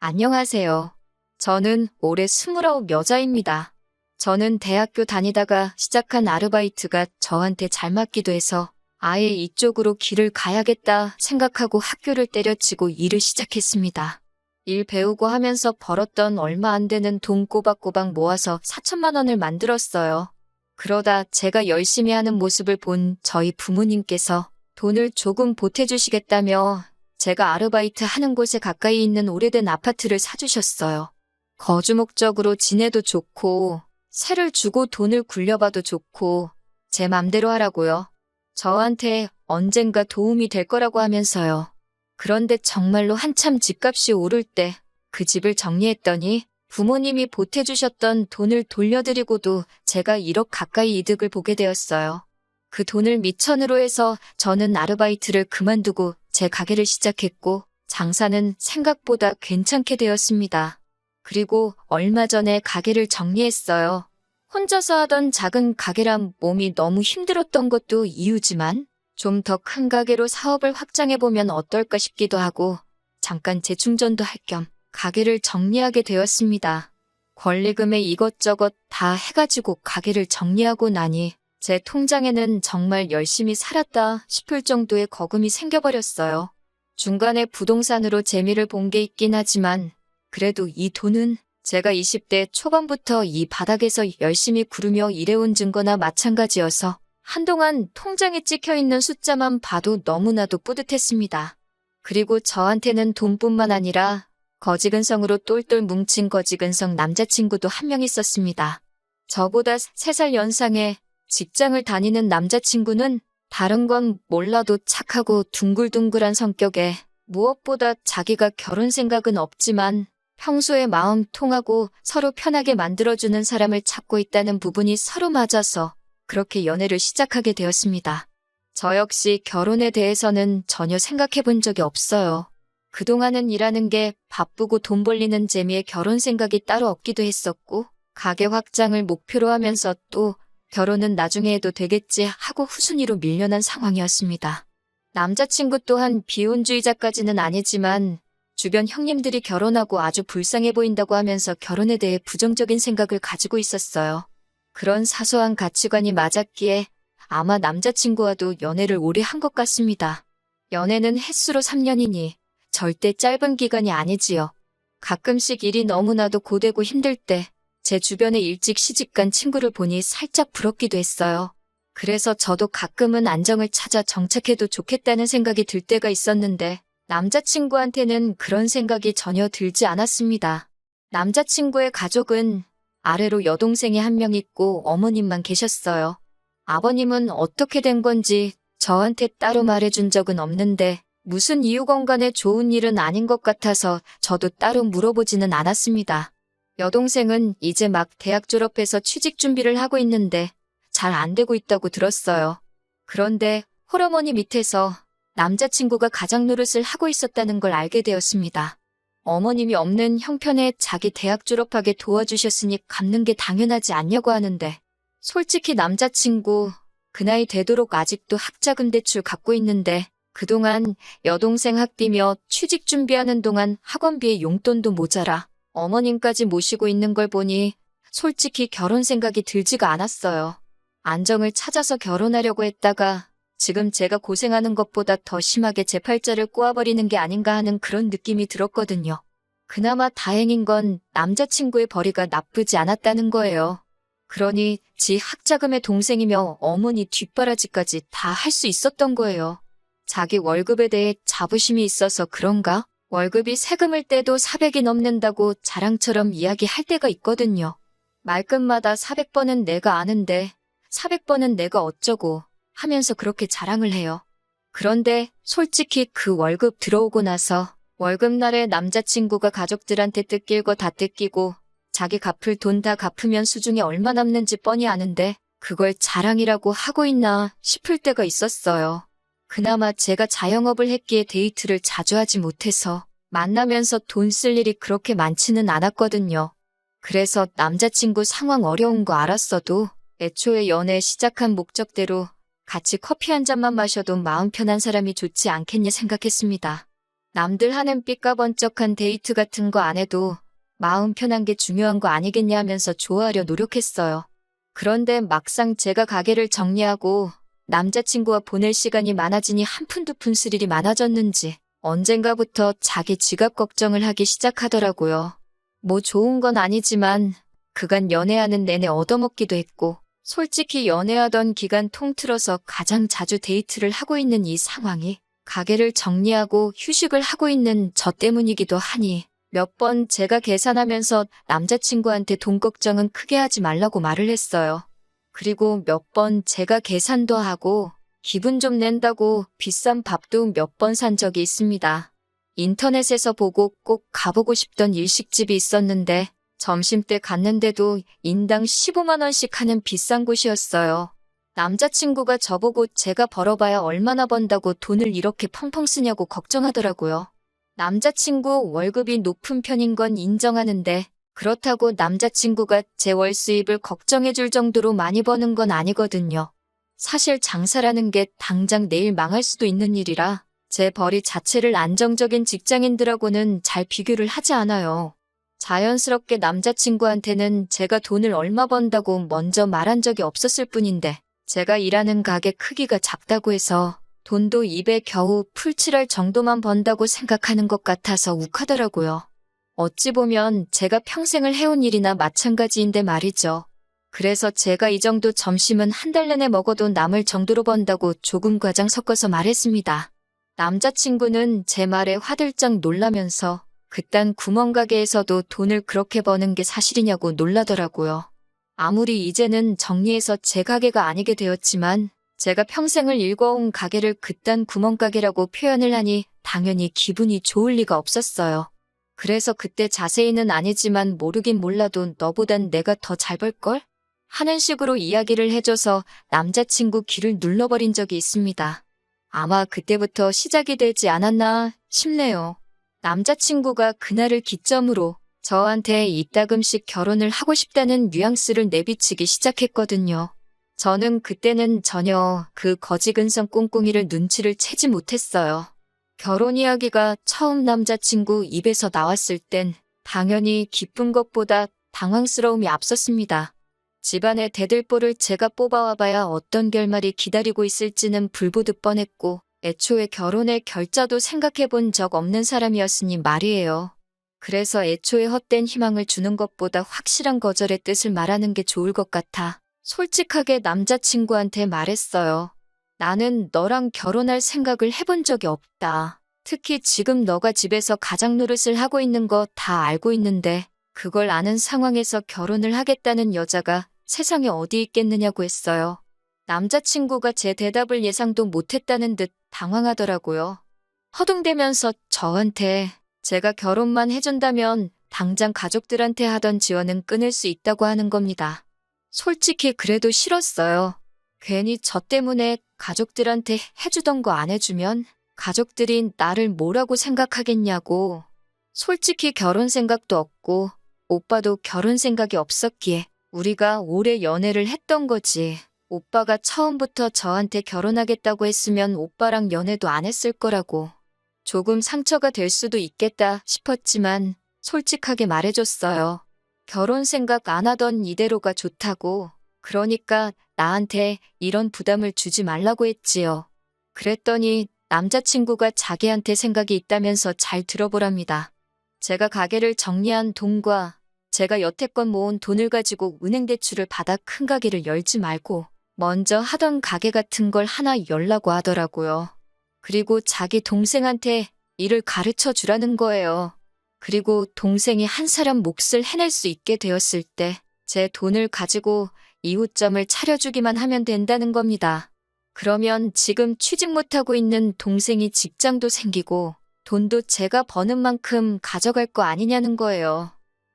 안녕하세요. 저는 올해 29 여자입니다. 저는 대학교 다니다가 시작한 아르바이트가 저한테 잘 맞기도 해서 아예 이쪽으로 길을 가야겠다 생각하고 학교를 때려치고 일을 시작했습니다. 일 배우고 하면서 벌었던 얼마 안 되는 돈 꼬박꼬박 모아서 4천만 원을 만들었어요. 그러다 제가 열심히 하는 모습을 본 저희 부모님께서 돈을 조금 보태주시겠다며 제가 아르바이트 하는 곳에 가까이 있는 오래된 아파트를 사주셨어요. 거주 목적으로 지내도 좋고, 세를 주고 돈을 굴려봐도 좋고, 제 맘대로 하라고요. 저한테 언젠가 도움이 될 거라고 하면서요. 그런데 정말로 한참 집값이 오를 때 그 집을 정리했더니 부모님이 보태주셨던 돈을 돌려드리고도 제가 1억 가까이 이득을 보게 되었어요. 그 돈을 미천으로 해서 저는 아르바이트를 그만두고 제 가게를 시작했고 장사는 생각보다 괜찮게 되었습니다. 그리고 얼마 전에 가게를 정리했어요. 혼자서 하던 작은 가게라 몸이 너무 힘들었던 것도 이유지만 좀 더 큰 가게로 사업을 확장해보면 어떨까 싶기도 하고 잠깐 재충전도 할 겸 가게를 정리하게 되었습니다. 권리금에 이것저것 다 해가지고 가게를 정리하고 나니 제 통장에는 정말 열심히 살았다 싶을 정도의 거금이 생겨버렸어요. 중간에 부동산으로 재미를 본 게 있긴 하지만 그래도 이 돈은 제가 20대 초반부터 이 바닥에서 열심히 구르며 일해온 증거나 마찬가지여서 한동안 통장에 찍혀있는 숫자만 봐도 너무나도 뿌듯했습니다. 그리고 저한테는 돈뿐만 아니라 거지근성으로 똘똘 뭉친 거지근성 남자친구도 한 명 있었습니다. 저보다 3살 연상의 직장을 다니는 남자친구는 다른 건 몰라도 착하고 둥글둥글한 성격에 무엇보다 자기가 결혼 생각은 없지만 평소에 마음 통하고 서로 편하게 만들어주는 사람을 찾고 있다는 부분이 서로 맞아서 그렇게 연애를 시작하게 되었습니다. 저 역시 결혼에 대해서는 전혀 생각해 본 적이 없어요. 그동안은 일하는 게 바쁘고 돈 벌리는 재미에 결혼 생각이 따로 없기도 했었고 가게 확장을 목표로 하면서 또 결혼은 나중에 해도 되겠지 하고 후순위로 밀려난 상황이었습니다. 남자친구 또한 비혼주의자까지는 아니지만 주변 형님들이 결혼하고 아주 불쌍해 보인다고 하면서 결혼에 대해 부정적인 생각을 가지고 있었어요. 그런 사소한 가치관이 맞았기에 아마 남자친구와도 연애를 오래 한 것 같습니다. 연애는 횟수로 3년이니 절대 짧은 기간이 아니지요. 가끔씩 일이 너무나도 고되고 힘들 때 제 주변에 일찍 시집간 친구를 보니 살짝 부럽기도 했어요. 그래서 저도 가끔은 안정을 찾아 정착해도 좋겠다는 생각이 들 때가 있었는데 남자친구한테는 그런 생각이 전혀 들지 않았습니다. 남자친구의 가족은 아래로 여동생이 한 명 있고 어머님만 계셨어요. 아버님은 어떻게 된 건지 저한테 따로 말해준 적은 없는데 무슨 이유건 간에 좋은 일은 아닌 것 같아서 저도 따로 물어보지는 않았습니다. 여동생은 이제 막 대학 졸업해서 취직 준비를 하고 있는데 잘 안 되고 있다고 들었어요. 그런데 홀어머니 밑에서 남자친구가 가장 노릇을 하고 있었다는 걸 알게 되었습니다. 어머님이 없는 형편에 자기 대학 졸업하게 도와주셨으니 갚는 게 당연하지 않냐고 하는데 솔직히 남자친구 그 나이 되도록 아직도 학자금 대출 갚고 있는데 그동안 여동생 학비며 취직 준비하는 동안 학원비에 용돈도 모자라 어머님까지 모시고 있는 걸 보니 솔직히 결혼 생각이 들지가 않았어요. 안정을 찾아서 결혼하려고 했다가 지금 제가 고생하는 것보다 더 심하게 제 팔자를 꼬아버리는 게 아닌가 하는 그런 느낌이 들었거든요. 그나마 다행인 건 남자친구의 벌이가 나쁘지 않았다는 거예요. 그러니 지 학자금의 동생이며 어머니 뒷바라지까지 다 할 수 있었던 거예요. 자기 월급에 대해 자부심이 있어서 그런가? 월급이 세금을 떼도 400이 넘는다고 자랑처럼 이야기할 때가 있거든요. 말끝마다 400번은 내가 아는데 400번은 내가 어쩌고 하면서 그렇게 자랑을 해요. 그런데 솔직히 그 월급 들어오고 나서 월급날에 남자친구가 가족들한테 뜯길 거 다 뜯기고 자기 갚을 돈 다 갚으면 수중에 얼마 남는지 뻔히 아는데 그걸 자랑이라고 하고 있나 싶을 때가 있었어요. 그나마 제가 자영업을 했기에 데이트를 자주 하지 못해서 만나면서 돈 쓸 일이 그렇게 많지는 않았거든요. 그래서 남자친구 상황 어려운 거 알았어도 애초에 연애 시작한 목적대로 같이 커피 한 잔만 마셔도 마음 편한 사람이 좋지 않겠냐 생각했습니다. 남들 하는 삐까번쩍한 데이트 같은 거 안 해도 마음 편한 게 중요한 거 아니겠냐 하면서 좋아하려 노력했어요. 그런데 막상 제가 가게를 정리하고 남자친구와 보낼 시간이 많아지니 한푼 두푼 쓸 일이 많아졌는지 언젠가부터 자기 지갑 걱정을 하기 시작하더라고요. 뭐 좋은 건 아니지만 그간 연애하는 내내 얻어먹기도 했고 솔직히 연애하던 기간 통틀어서 가장 자주 데이트를 하고 있는 이 상황이 가게를 정리하고 휴식을 하고 있는 저 때문이기도 하니 몇 번 제가 계산하면서 남자친구한테 돈 걱정은 크게 하지 말라고 말을 했어요. 그리고 몇 번 제가 계산도 하고 기분 좀 낸다고 비싼 밥도 몇 번 산 적이 있습니다. 인터넷에서 보고 꼭 가보고 싶던 일식집이 있었는데 점심때 갔는데도 인당 15만 원씩 하는 비싼 곳이었어요. 남자친구가 저보고 제가 벌어봐야 얼마나 번다고 돈을 이렇게 펑펑 쓰냐고 걱정하더라고요. 남자친구 월급이 높은 편인 건 인정하는데 그렇다고 남자친구가 제 월 수입을 걱정해줄 정도로 많이 버는 건 아니거든요. 사실 장사라는 게 당장 내일 망할 수도 있는 일이라 제 벌이 자체를 안정적인 직장인들하고는 잘 비교를 하지 않아요. 자연스럽게 남자친구한테는 제가 돈을 얼마 번다고 먼저 말한 적이 없었을 뿐인데 제가 일하는 가게 크기가 작다고 해서 돈도 입에 겨우 풀칠할 정도만 번다고 생각하는 것 같아서 욱하더라고요. 어찌 보면 제가 평생을 해온 일이나 마찬가지인데 말이죠. 그래서 제가 이 정도 점심은 한 달 내내 먹어도 남을 정도로 번다고 조금 과장 섞어서 말했습니다. 남자친구는 제 말에 화들짝 놀라면서 그딴 구멍가게에서도 돈을 그렇게 버는 게 사실이냐고 놀라더라고요. 아무리 이제는 정리해서 제 가게가 아니게 되었지만 제가 평생을 일궈온 가게를 그딴 구멍가게라고 표현을 하니 당연히 기분이 좋을 리가 없었어요. 그래서 그때 자세히는 아니지만 모르긴 몰라도 너보단 내가 더 잘 벌걸? 하는 식으로 이야기를 해줘서 남자친구 귀를 눌러버린 적이 있습니다. 아마 그때부터 시작이 되지 않았나 싶네요. 남자친구가 그날을 기점으로 저한테 이따금씩 결혼을 하고 싶다는 뉘앙스를 내비치기 시작했거든요. 저는 그때는 전혀 그 거지근성 꿍꿍이를 눈치를 채지 못했어요. 결혼 이야기가 처음 남자친구 입에서 나왔을 땐 당연히 기쁜 것보다 당황스러움이 앞섰습니다. 집안의 대들보를 제가 뽑아와봐야 어떤 결말이 기다리고 있을지는 불보듯 뻔했고 애초에 결혼의 결자도 생각해본 적 없는 사람이었으니 말이에요. 그래서 애초에 헛된 희망을 주는 것보다 확실한 거절의 뜻을 말하는 게 좋을 것 같아 솔직하게 남자친구한테 말했어요. 나는 너랑 결혼할 생각을 해본 적이 없다. 특히 지금 너가 집에서 가장 노릇을 하고 있는 거 다 알고 있는데 그걸 아는 상황에서 결혼을 하겠다는 여자가 세상에 어디 있겠느냐고 했어요. 남자친구가 제 대답을 예상도 못했다는 듯 당황하더라고요. 허둥대면서 저한테 제가 결혼만 해준다면 당장 가족들한테 하던 지원은 끊을 수 있다고 하는 겁니다. 솔직히 그래도 싫었어요. 괜히 저 때문에 가족들한테 해주던 거 안 해주면 가족들이 나를 뭐라고 생각하겠냐고. 솔직히 결혼 생각도 없고 오빠도 결혼 생각이 없었기에 우리가 오래 연애를 했던 거지. 오빠가 처음부터 저한테 결혼하겠다고 했으면 오빠랑 연애도 안 했을 거라고. 조금 상처가 될 수도 있겠다 싶었지만 솔직하게 말해줬어요. 결혼 생각 안 하던 이대로가 좋다고. 그러니까 나한테 이런 부담을 주지 말라고 했지요. 그랬더니 남자친구가 자기한테 생각이 있다면서 잘 들어보랍니다. 제가 가게를 정리한 돈과 제가 여태껏 모은 돈을 가지고 은행 대출을 받아 큰 가게를 열지 말고 먼저 하던 가게 같은 걸 하나 열라고 하더라고요. 그리고 자기 동생한테 일을 가르쳐 주라는 거예요. 그리고 동생이 한 사람 몫을 해낼 수 있게 되었을 때 제 돈을 가지고 이웃점을 차려주기만 하면 된다는 겁니다. 그러면 지금 취직 못하고 있는 동생이 직장도 생기고 돈도 제가 버는 만큼 가져갈 거 아니냐는 거예요.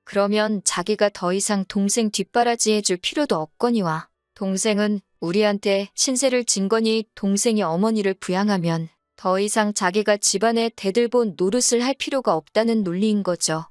그러면 자기가 더 이상 동생 뒷바라지 해줄 필요도 없거니와 동생은 우리한테 신세를 진 거니 동생이 어머니를 부양하면 더 이상 자기가 집안에 대들보 노릇을 할 필요가 없다는 논리인 거죠.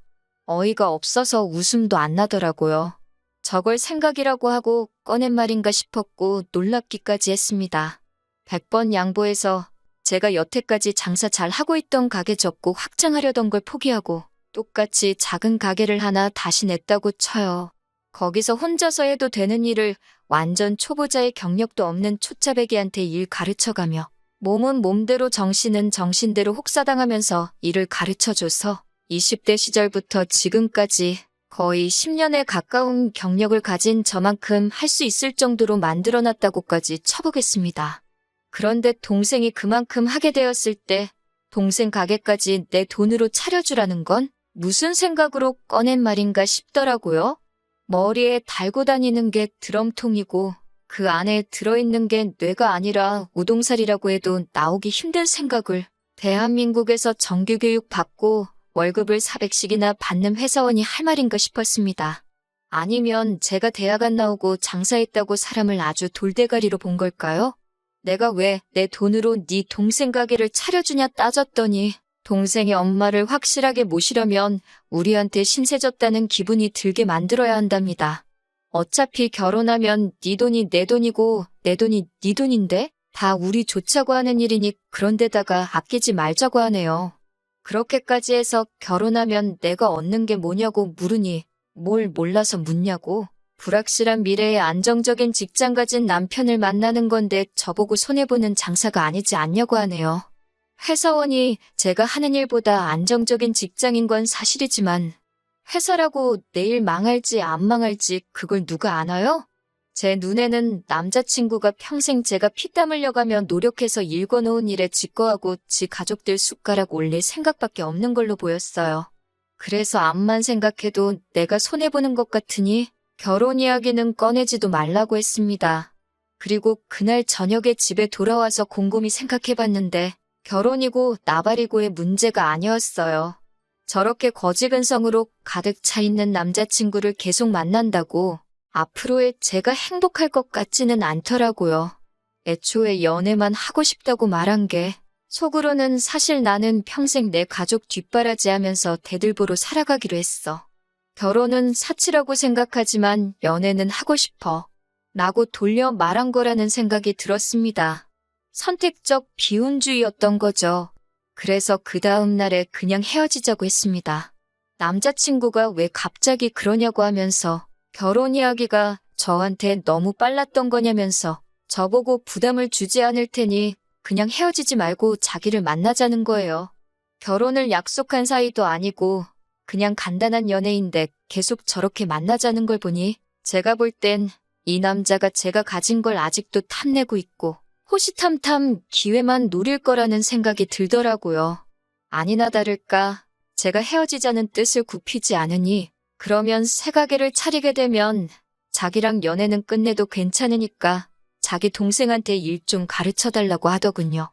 어이가 없어서 웃음도 안 나더라고요. 저걸 생각이라고 하고 꺼낸 말인가 싶었고 놀랍기까지 했습니다. 100번 양보해서 제가 여태까지 장사 잘 하고 있던 가게 접고 확장하려던 걸 포기하고 똑같이 작은 가게를 하나 다시 냈다고 쳐요. 거기서 혼자서 해도 되는 일을 완전 초보자의 경력도 없는 초짜배기한테 일 가르쳐가며 몸은 몸대로 정신은 정신대로 혹사당하면서 일을 가르쳐줘서 20대 시절부터 지금까지 거의 10년에 가까운 경력을 가진 저만큼 할 수 있을 정도로 만들어놨다고까지 쳐보겠습니다. 그런데 동생이 그만큼 하게 되었을 때 동생 가게까지 내 돈으로 차려주라는 건 무슨 생각으로 꺼낸 말인가 싶더라고요. 머리에 달고 다니는 게 드럼통이고 그 안에 들어있는 게 뇌가 아니라 우동살이라고 해도 나오기 힘든 생각을 대한민국에서 정규교육 받고 월급을 400씩이나 받는 회사원이 할 말인가 싶었습니다. 아니면 제가 대학 안 나오고 장사했다고 사람을 아주 돌대가리로 본 걸까요? 내가 왜 내 돈으로 네 동생 가게를 차려주냐 따졌더니 동생의 엄마를 확실하게 모시려면 우리한테 신세졌다는 기분이 들게 만들어야 한답니다. 어차피 결혼하면 네 돈이 내 돈이고 내 돈이 네 돈인데 다 우리 좋자고 하는 일이니 그런데다가 아끼지 말자고 하네요. 그렇게까지 해서 결혼하면 내가 얻는 게 뭐냐고 물으니 뭘 몰라서 묻냐고. 불확실한 미래에 안정적인 직장 가진 남편을 만나는 건데 저보고 손해보는 장사가 아니지 않냐고 하네요. 회사원이 제가 하는 일보다 안정적인 직장인 건 사실이지만 회사라고 내일 망할지 안 망할지 그걸 누가 아나요? 제 눈에는 남자친구가 평생 제가 피땀 흘려가며 노력해서 일궈놓은 일에 직거하고 지 가족들 숟가락 올릴 생각밖에 없는 걸로 보였어요. 그래서 암만 생각해도 내가 손해보는 것 같으니 결혼 이야기는 꺼내지도 말라고 했습니다. 그리고 그날 저녁에 집에 돌아와서 곰곰이 생각해봤는데 결혼이고 나발이고의 문제가 아니었어요. 저렇게 거지근성으로 가득 차 있는 남자친구를 계속 만난다고 앞으로의 제가 행복할 것 같지는 않더라고요. 애초에 연애만 하고 싶다고 말한 게 속으로는 사실 나는 평생 내 가족 뒷바라지하면서 대들보로 살아가기로 했어. 결혼은 사치라고 생각하지만 연애는 하고 싶어. 라고 돌려 말한 거라는 생각이 들었습니다. 선택적 비혼주의였던 거죠. 그래서 그 다음 날에 그냥 헤어지자고 했습니다. 남자친구가 왜 갑자기 그러냐고 하면서 결혼 이야기가 저한테 너무 빨랐던 거냐면서 저보고 부담을 주지 않을 테니 그냥 헤어지지 말고 자기를 만나자는 거예요. 결혼을 약속한 사이도 아니고 그냥 간단한 연애인데 계속 저렇게 만나자는 걸 보니 제가 볼 땐 이 남자가 제가 가진 걸 아직도 탐내고 있고 호시탐탐 기회만 노릴 거라는 생각이 들더라고요. 아니나 다를까 제가 헤어지자는 뜻을 굽히지 않으니 그러면 새 가게를 차리게 되면 자기랑 연애는 끝내도 괜찮으니까 자기 동생한테 일 좀 가르쳐달라고 하더군요.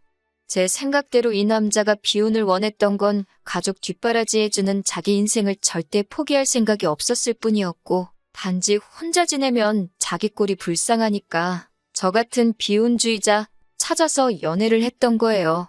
제 생각대로 이 남자가 비혼을 원했던 건 가족 뒷바라지해주는 자기 인생을 절대 포기할 생각이 없었을 뿐이었고 단지 혼자 지내면 자기 꼴이 불쌍하니까 저 같은 비혼주의자 찾아서 연애를 했던 거예요.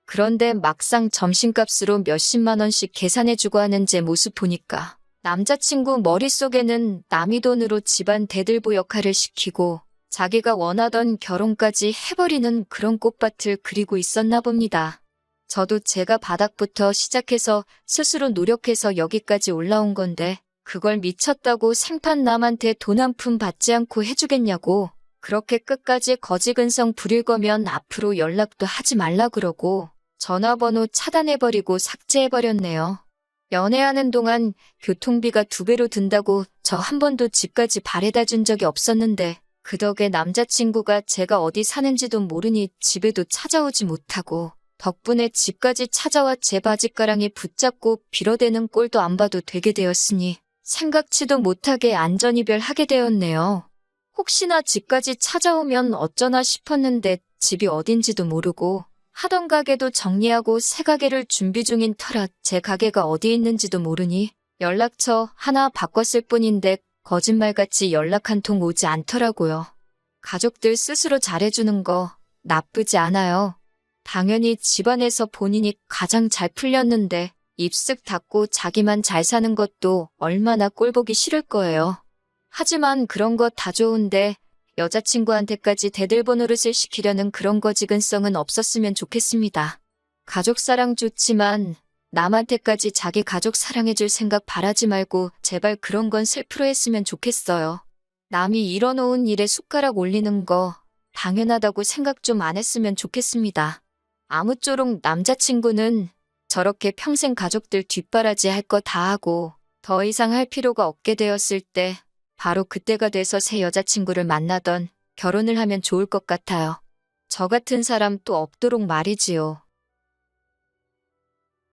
그런데 막상 점심값으로 몇십만 원씩 계산해주고 하는 제 모습 보니까 남자친구 머릿속에는 남의 돈으로 집안 대들보 역할을 시키고 자기가 원하던 결혼까지 해버리는 그런 꽃밭을 그리고 있었나 봅니다. 저도 제가 바닥부터 시작해서 스스로 노력해서 여기까지 올라온 건데 그걸 미쳤다고 생판 남한테 돈 한 푼 받지 않고 해주겠냐고. 그렇게 끝까지 거지근성 부릴 거면 앞으로 연락도 하지 말라 그러고 전화번호 차단해버리고 삭제해버렸네요. 연애하는 동안 교통비가 2배로 든다고 저 한 번도 집까지 바래다 준 적이 없었는데 그 덕에 남자친구가 제가 어디 사는지도 모르니 집에도 찾아오지 못하고 덕분에 집까지 찾아와 제 바짓가랑이 붙잡고 빌어대는 꼴도 안 봐도 되게 되었으니 생각지도 못하게 안전이별하게 되었네요. 혹시나 집까지 찾아오면 어쩌나 싶었는데 집이 어딘지도 모르고 하던 가게도 정리하고 새 가게를 준비 중인 터라 제 가게가 어디 있는지도 모르니 연락처 하나 바꿨을 뿐인데 거짓말같이 연락 한 통 오지 않더라고요. 가족들 스스로 잘해주는 거 나쁘지 않아요. 당연히 집안에서 본인이 가장 잘 풀렸는데 입쓱 닫고 자기만 잘 사는 것도 얼마나 꼴보기 싫을 거예요. 하지만 그런 거 다 좋은데 여자친구한테까지 대들보 노릇을 시키려는 그런 거지근성은 없었으면 좋겠습니다. 가족 사랑 좋지만 남한테까지 자기 가족 사랑해줄 생각 바라지 말고 제발 그런 건 셀프로 했으면 좋겠어요. 남이 일어놓은 일에 숟가락 올리는 거 당연하다고 생각 좀 안 했으면 좋겠습니다. 아무쪼록 남자친구는 저렇게 평생 가족들 뒷바라지 할 거 다 하고 더 이상 할 필요가 없게 되었을 때 바로 그때가 돼서 새 여자친구를 만나던 결혼을 하면 좋을 것 같아요. 저 같은 사람 또 없도록 말이지요.